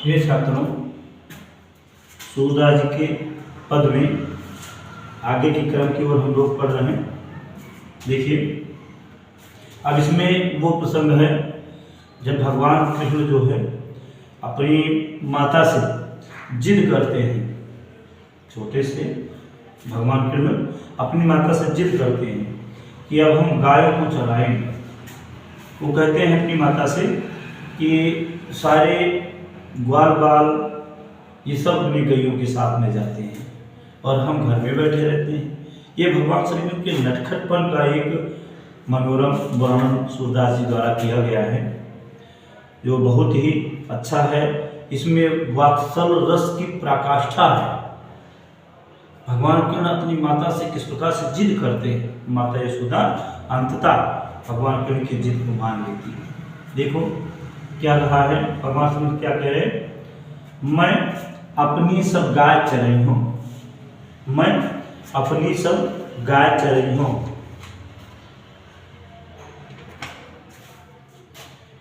ये छात्रों, सूरदास जी के पद में आगे की क्रम की ओर हम लोग पढ़ रहे हैं। देखिए, अब इसमें वो प्रसंग है जब भगवान कृष्ण जो है अपनी माता से जिद करते हैं। छोटे से भगवान कृष्ण अपनी माता से जिद करते हैं कि अब हम गायों को चराएंगे। वो कहते हैं अपनी माता से कि सारे ग्वाल बाल ये सब अपनी गैयों के साथ में जाते हैं और हम घर में बैठे रहते हैं। ये भगवान श्री कृष्ण के नटखटपन का एक मनोरम वर्णन सूरदास जी द्वारा किया गया है, जो बहुत ही अच्छा है। इसमें वात्सल रस की पराकाष्ठा है। भगवान कृष्ण अपनी माता से किस प्रकार से जिद करते हैं। माता यशोदा अंततः भगवान कृष्ण की जिद को मान लेती है। देखो क्या कहा है भगवान कृष्ण, क्या कह रहे हैं? मैं अपनी सब गाय चराई हूँ, मैं अपनी सब गाय चराई हूँ।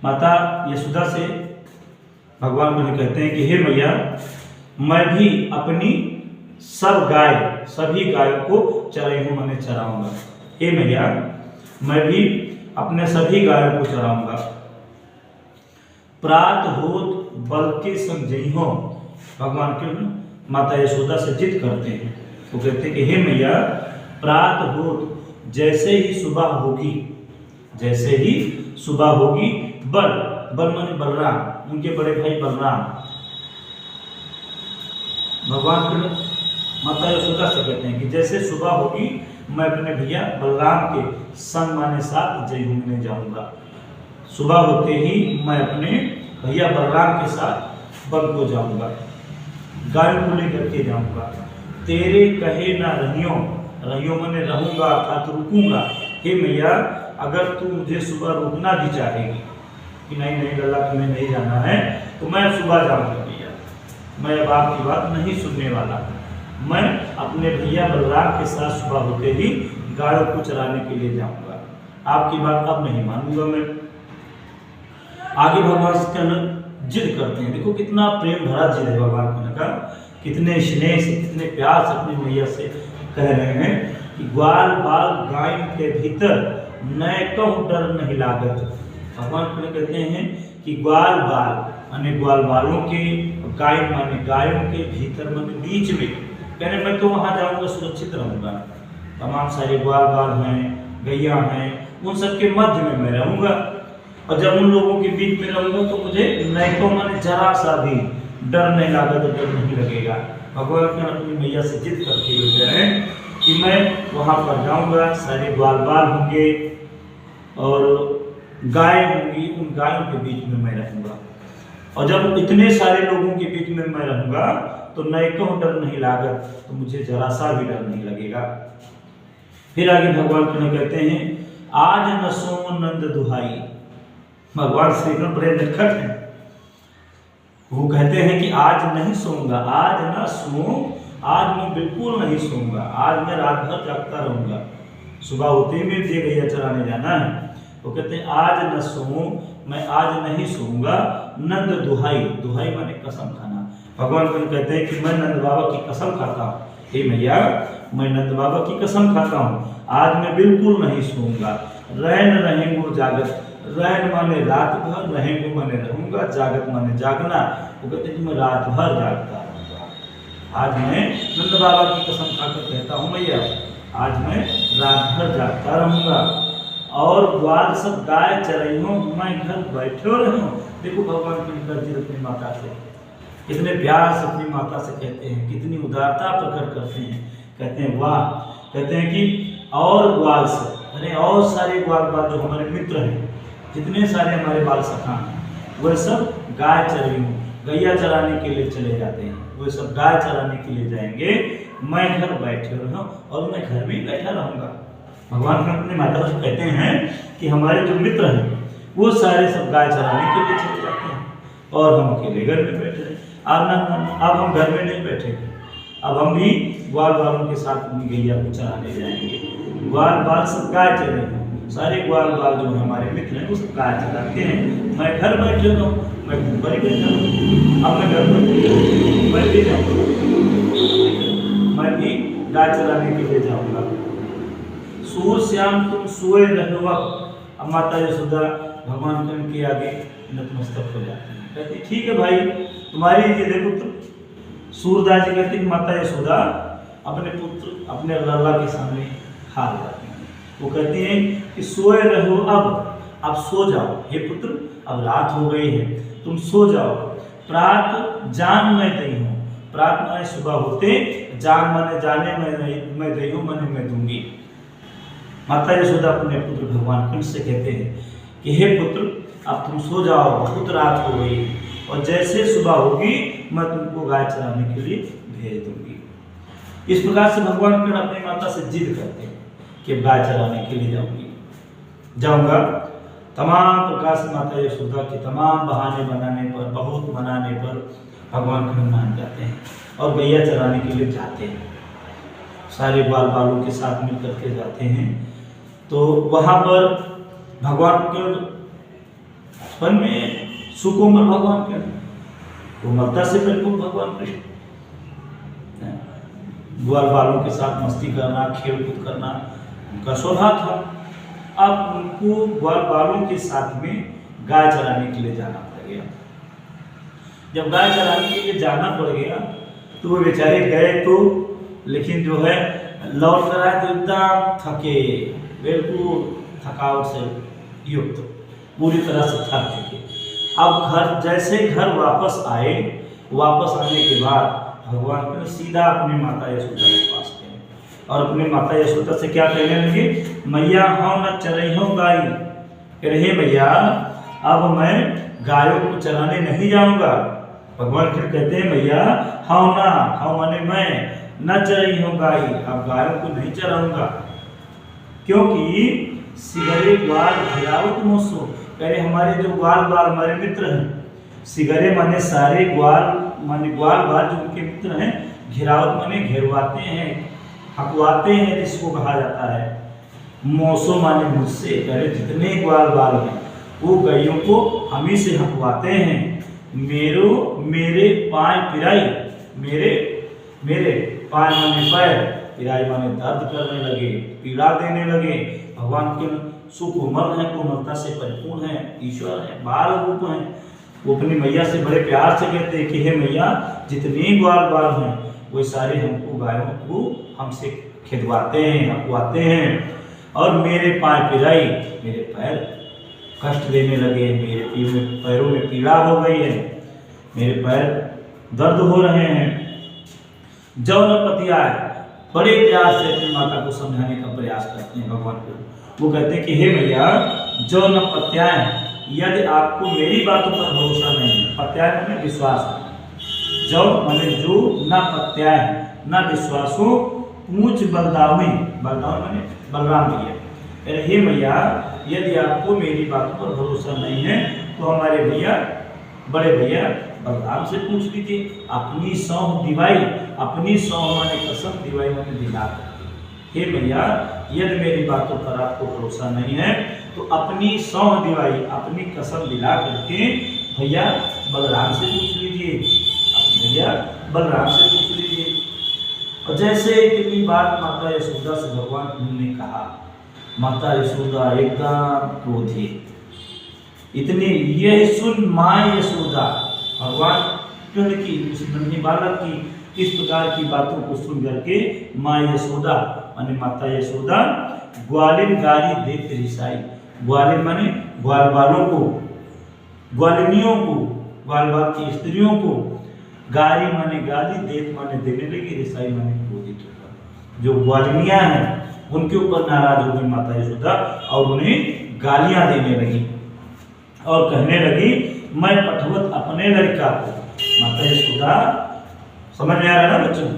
माता यशोदा से भगवान कृष्ण कहते हैं कि हे मैया, मैं भी अपनी सब गाय सभी गायों को चराई हूँ, मैंने चराऊंगा। हे मैया, मैं भी अपने सभी गायों को चराऊंगा। प्रात होत बल के समझई हो। भगवान कृष्ण माता यशोदा से जिद करते हैं। वो कहते हैं कि हे मैया, प्रात होत जैसे ही सुबह होगी, जैसे ही सुबह होगी, बल बल माने बलराम, उनके बड़े भाई बलराम। भगवान कृष्ण माता यशोदा से कहते हैं कि जैसे सुबह होगी मैं अपने भैया बलराम के संग माने साथ जय घूमने जाऊंगा। सुबह होते ही मैं अपने भैया बलराम के साथ वन को जाऊंगा, गायों को लेकर के जाऊंगा। तेरे कहे ना रहियो, रहियो मैंने रहूंगा अर्थात रुकूंगा। हे मैया, अगर तू मुझे सुबह रोकना भी चाहेगी कि नहीं नहीं लल्ला तुम्हें नहीं जाना है, तो मैं सुबह जाऊंगा भैया। मैं अब आपकी बात नहीं सुनने वाला। मैं अपने भैया बलराम के साथ सुबह होते ही गायों को चराने के लिए जाऊंगा। आपकी बात अब नहीं मानूंगा मैं। आगे भगवान कृष्ण जिद करते हैं। देखो कितना प्रेम भरा जिद है भगवान कृष्ण का, कितने स्नेह से कितने प्यार से अपनी मैया से कह रहे हैं कि ग्वाल बाल गाय के भीतर नए कहूँ डर नहीं लागत। भगवान कृष्ण कहते हैं कि ग्वाल बाल माने ग्वाल बालों के, गाय माने गायों के भीतर माने बीच में, कहने मैं तो वहाँ जाऊँगा सुरक्षित रहूँगा। तमाम सारे ग्वाल बाल हैं, गैया हैं, उन सब के मध्य में मैं रहूँगा। और जब उन लोगों के बीच में रहूँगा तो मुझे नैको माने जरा सा भी डर नहीं लागत, डर नहीं लगेगा। भगवान कृष्ण अपनी मैया से जिद करके हुए कह रहे हैं कि मैं वहाँ पर जाऊँगा, सारे ग्वाल बाल होंगे और गाय होंगी, उन गायों के बीच में मैं रहूँगा। और जब इतने सारे लोगों के बीच में मैं रहूँगा तो नैको डर नहीं लागत, तो मुझे जरा सा भी डर नहीं लगेगा। फिर आगे भगवान कृष्ण कहते हैं, आज न सो नंद दुहाई। भगवान श्री कृष्ण बड़े नटखट हैं। वो कहते हैं कि आज नहीं सोऊंगा, आज ना सो, आज मैं बिल्कुल नहीं सोऊंगा, आज मैं रात भर जागता रहूंगा। सुबह होते ही मुझे गैया चराने जाना है। वो कहते हैं आज न सोऊं, मैं आज नहीं सोऊंगा। नंद दुहाई, दुहाई माने कसम खाना। भगवान कृष्ण कहते हैं कि मैं नंद बाबा की कसम खाता हूँ। हे मैया, मैं नंद बाबा की कसम खाता हूँ, आज मैं बिल्कुल नहीं सोऊंगा। रहन रहेंगो जागत, रहन माने रात भर, रहेंगो माने रहूंगा, जागत माने जागना। वो कहते हैं कि मैं रात भर जागता रहूंगा। आज मैं नंद बाबा की कसम खाकर कहता हूँ मैया, आज मैं रात भर जागता रहूंगा। और ग्वाल सब गाय चराई हूँ, मैं घर बैठे रहूँ। देखो भगवान कृष्ण जी अपनी माता से कितने प्यार से अपनी माता से कहते हैं, कितनी उदारता प्रकट करते हैं। कहते हैं वाह, कहते हैं कि और ग्वाल से, अरे और सारे ग्वाल बाल जो हमारे मित्र हैं, जितने सारे हमारे बाल सखा हैं, वह सब गाय चराई हूँ, गैया चराने के लिए चले जाते हैं। वह सब गाय चराने के लिए जाएंगे, मैं घर बैठे रहूँ और मैं घर में बैठा रहूँगा। भगवान कृष्ण अपनी माता से कहते हैं कि हमारे जो मित्र हैं वो सारे सब गाय चराने के लिए चले जाते हैं और हम अकेले घर में बैठे हैं। अब हम घर में नहीं बैठेंगे, अब हम भी ग्वाल बालों के साथ अपनी गैया को चराने जाएंगे। ग्वाल बाल सब गाय चरेंगे, सारे ग्वाल बाल जो हमारे मित्र हैं उस गाय चलाते हैं। मैं घर बैठे हूँ, मैं घर पर ही बैठा हूँ, अब मैं घर पर मैं भी जाऊँगा, मैं भी गाय चलाने के लिए जाऊँगा। सूर श्याम तुम सोए रहो। अब माता यशोदा भगवान कृष्ण के आगे नतमस्तक हो जाते हैं, कहते ठीक है भाई तुम्हारी ये पुत्र। सूरदास जी कहते हैं कि माता यशोदा अपने पुत्र अपने लल्ला के सामने हार जाते हैं। वो कहते हैं कि सोए रहो, अब सो जाओ हे पुत्र, अब रात हो गई है, तुम सो जाओ। प्रात जान मैं दई हूँ, प्रात माने सुबह होते, जान माने जाने मैं दई हूँ माने मैं दूंगी। माता यशोदा अपने पुत्र भगवान कृष्ण से कहते हैं कि हे पुत्र अब तुम सो जाओ, बहुत रात हो गई, और जैसे सुबह होगी मैं तुमको गाय चराने के लिए भेज दूंगी। इस प्रकार से भगवान कृष्ण अपनी माता से जिद करते हैं कि गाय चराने के लिए जाऊंगा। तमाम प्रकार से माता यशोदा के तमाम बहाने बनाने पर, बहुत मनाने पर भगवान कृष्ण मान जाते हैं और गैया चराने के लिए जाते हैं। सारे बाल बालों के साथ मिल करके जाते हैं। तो वहाँ पर भगवान कृष्ण बचपन में सुकोमल भगवान कृष्ण, कोमलता से परिपूर्ण भगवान कृष्ण, ग्वाल बालों के साथ मस्ती करना, खेल कूद करना उनका स्वभाव था। अब उनको ग्वाल बालों के साथ में गाय चराने के लिए जाना पड़ गया। जब गाय चराने के लिए जाना पड़ गया तो वो बेचारे गए तो, लेकिन जो है लौट कर आए तो एकदम थके, बिल्कुल थकावट से युक्त, पूरी तरह से थक चुके। अब जैसे घर वापस आए, वापस आने के बाद भगवान कृष्ण सीधा अपने माता यशोदा के पास गए और अपने माता यशोदा से क्या कहने लगे, मैया हाँ न चरई हो गाय। कह रहे मैया अब मैं गायों को चराने नहीं जाऊंगा। भगवान कृष्ण कहते हैं मैया हाँ ना, हाँ माने मैं, न चरई हो गाय, अब गायों को नहीं चराऊंगा, क्योंकि सिगरे ग्वाल घिरावत मोसो। कह रहे हमारे जो ग्वाल बाल हमारे मित्र हैं, सिगरे माने सारे ग्वाल माने ग्वाल बाल जो उनके मित्र हैं, घिरावत माने घेरवाते हैं, हकवाते हैं जिसको कहा जाता है। मोसो माने मुझसे, कह रहे जितने ग्वाल बाल हैं वो गायों को हम ही से हकवाते हैं। मेरे पाय पिराई, मेरे पाय माने पैर, पिराई माने दर्द करने लगे, पीड़ा देने लगे। भगवान के सुकोमल है, कोमलता से परिपूर्ण है, ईश्वर है, बाल रूप है। वो अपनी मैया से बड़े प्यार से कहते हैं कि हे मैया जितने ग्वाल बाल हैं वो सारे हमको गायों को हमसे खिदवाते हैं, हकवाते हैं। और मेरे पाय पिराई, मेरे पैर कष्ट देने लगे, मेरे पैरों में पीड़ा हो गई है, मेरे पैर दर्द हो रहे हैं। जब न पति आए, बड़े प्यार से अपनी माता को समझाने का प्रयास करते हैं भगवान को। वो कहते हैं कि हे मैया जो न पत्याए, यदि आपको मेरी बातों पर भरोसा नहीं है, पत्याय माने विश्वास हो, जो माने जो न पत्याय न विश्वास हो, पूछ बलदावी, बलदावी माने बलराम भैया। हे मैया यदि आपको मेरी बातों पर भरोसा नहीं है तो हमारे भैया, बड़े भैया बलराम से पूछ लीजिए। अपनी सौंह दिवाई, अपनी सौंह माने कसम, दिवाई माने दिला। हे भैया यदि मेरी बातों पर आपको भरोसा नहीं है तो अपनी सौंह दिवाई, अपनी कसम दिला करके भैया बलराम से पूछ लीजिए, भैया बलराम से पूछ लीजिए। और जैसे इतनी बात माता यशोदा से भगवान ने कहा, माता यशोदा एकदम क्रोधित। इतनी यह सुन माँ यशोदा, भगवान कृष्ण की उस नन्ही बालक की इस प्रकार की बातों को सुन करके माँ यशोदा माने माता यशोदा ग्वालिन गाली देख रिसाई। ग्वालिन माने ग्वाल बालों को, ग्वालिनियों को, ग्वाल बाल की स्त्रियों को गाली माने गाली, देख माने देने लगी, रिसाई माने क्रोधित होकर। जो ग्वालिनियां हैं उनके ऊपर नाराज हो गई माता यशोदा और उन्हें गालियां देने लगी और कहने लगी मैं पठवत अपने लड़का को। माता यशोदा समझ में आ रहा है ना बच्चों?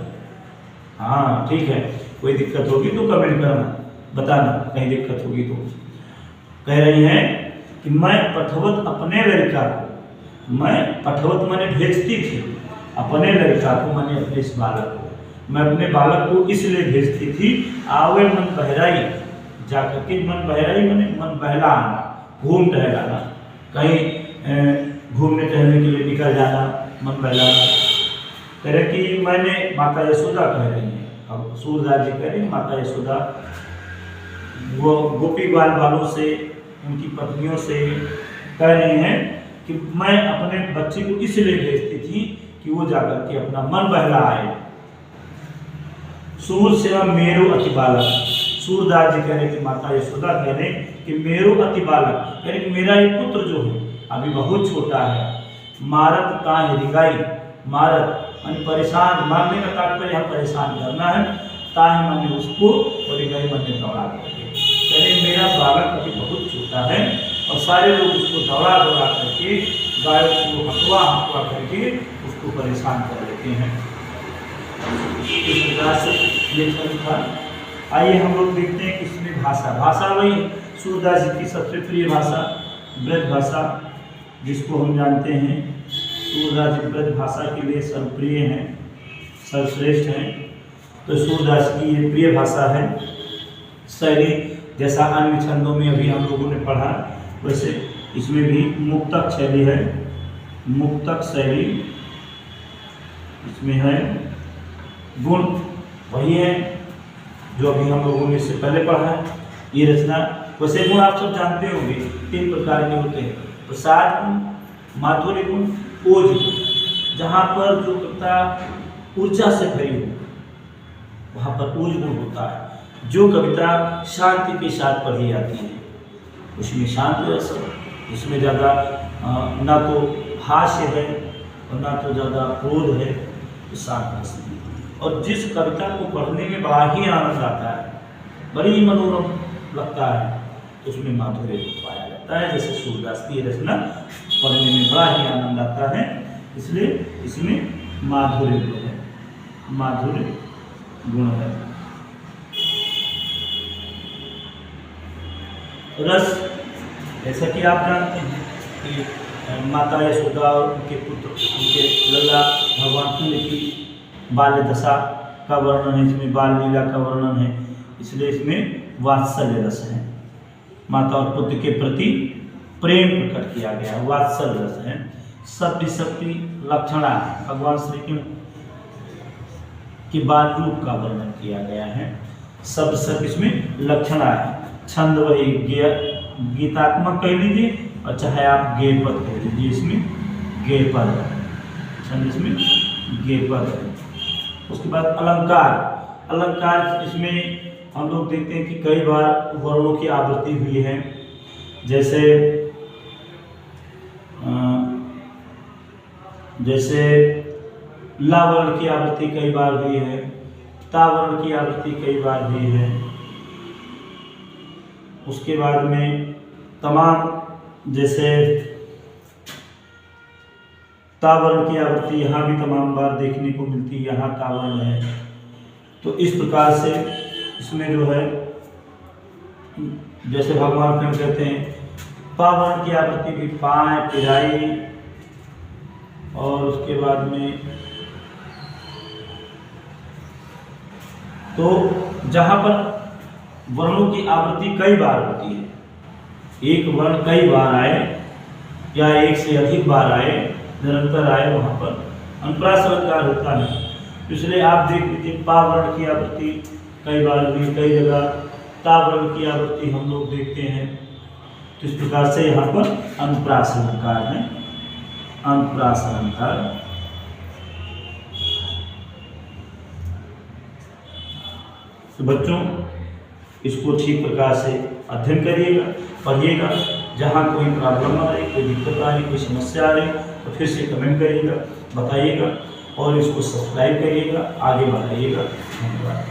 हाँ ठीक है, कोई दिक्कत होगी तो कमेंट करना, बताना कहीं दिक्कत होगी तो। कह रही हैं कि मैं पठवत अपने लड़का को, मैं पठवत माने भेजती थी, अपने लड़का को माने अपने इस बालक को, मैं अपने बालक को इसलिए भेजती थी आवे मन बहराई, जाकर के मन बहराई माने मन बहला आना, घूम टहलाना, कहीं घूमने टहलने के लिए निकल जाना, मन बहलाना। कह रहे कि मैंने, माता यशोदा कह रही हैं, अब सूरदास जी कह रहे हैं माता यशोदा वो गोपी बाल बालों से, उनकी पत्नियों से कह रही हैं कि मैं अपने बच्चे को इसलिए भेजती थी कि वो जाकर के अपना मन बहला आए। सूर सेवा मेरु अति बालक, सूरदास जी कह रहे कि माता यशोदा कह रहे कि मेरु अति बालक, कह रहे कि मेरा एक पुत्र जो है अभी बहुत छोटा है। मारत का रिगाई, मारत माने परेशान, मारने का तात्पर्य यहाँ परेशान करना है, ताहे माने उसको और रिगाई माने दौड़ा करके। कह रहे मेरा बालक अभी बहुत छोटा है और सारे लोग उसको दौड़ा दौड़ा करके, गायों को हटवा हटवा करके उसको परेशान कर लेते हैं। इस प्रकार से ये था। आइए हम लोग देखते हैं कि इसमें भाषा, भाषा वही सूरदास जी की सबसे प्रिय भाषा ब्रज भाषा, जिसको हम जानते हैं सूरदास जी ब्रज भाषा के लिए सर्वप्रिय हैं, सर्वश्रेष्ठ हैं। तो सूरदास की ये प्रिय भाषा है। शैली जैसा अन्य छंदों में अभी हम लोगों ने पढ़ा, वैसे इसमें भी मुक्तक शैली है, मुक्तक शैली इसमें है। गुण वही है जो अभी हम लोगों ने इससे पहले पढ़ा है। ये रचना, वैसे गुण आप सब जानते होंगे, 3 प्रकार के होते हैं, प्रसाद गुण, माधुर्य गुण, ओज गुण। जहाँ पर जो कविता ऊर्जा से भरी हो वहाँ पर ओज गुण होता है। जो कविता शांति के साथ पढ़ी जाती है उसमें शांत रस, उसमें ज़्यादा ना तो हास्य है और ना तो ज़्यादा क्रोध है, तो शांत रस। और जिस कविता को पढ़ने में बड़ा ही आनंद आता है, बड़ी मनोरम लगता है, तो उसमें माधुर्य पाया जाता है। जैसे सूरदास की रचना पढ़ने में बड़ा ही आनंद आता है, इसलिए इसमें माधुर्य गुण है, माधुर्य गुण है। रस, जैसा कि आप जानते हैं कि माता यशोदा और उनके पुत्र, उनके लल्ला भगवान कृष्ण की बाल्य दशा का वर्णन है, इसमें बाल लीला का वर्णन है, इसलिए इसमें वात्सल्य रस है। माता और पुत्र के प्रति प्रेम प्रकट किया गया है, वात्सल्य रस है। शब्द शक्ति लक्षणा, भगवान श्री कृष्ण के बाल रूप का वर्णन किया गया है। शब्द शक्ति इसमें लक्षणा है। छंद वही गीतात्मक कह लीजिए और चाहे आप गेय पद कह लीजिए, इसमें गेय पद है, छंद इसमें गेय पद है। उसके बाद अलंकार, अलंकार इसमें हम लोग देखते हैं कि कई बार वर्णों की आवृत्ति हुई है। जैसे जैसे ला वर्ण की आवृत्ति कई बार हुई है, ता वर्ण की आवृत्ति कई बार हुई है। उसके बाद में तमाम, जैसे तावर्ण की आवृत्ति यहाँ भी तमाम बार देखने को मिलती है, यहाँ तावर्ण है। तो इस प्रकार से इसमें जो है, जैसे भगवान कृष्ण कहते हैं पावर्ण की आवृत्ति भी पाए पिराई, और उसके बाद में तो जहाँ पर वर्णों की आवृत्ति कई बार होती है, एक वर्ण कई बार आए या एक से अधिक बार आए, निरंतर आए, वहाँ पर अनुप्रास अलंकार होता है। इसलिए आप देख लीजिए पा वर्ण की आवृत्ति कई बार हुई, कई जगह ता वर्ण की आवृत्ति हम लोग देखते हैं। तो इस प्रकार से यहाँ पर अनुप्रास अलंकार है, अनुप्रास अलंकार। तो बच्चों इसको ठीक प्रकार से अध्ययन करिएगा, पढ़िएगा। जहाँ कोई प्रॉब्लम आ रही, कोई दिक्कत आ रही, कोई समस्या आ रही, तो फिर से कमेंट करिएगा, बताइएगा और इसको सब्सक्राइब करिएगा, आगे बढ़ाइएगा। धन्यवाद।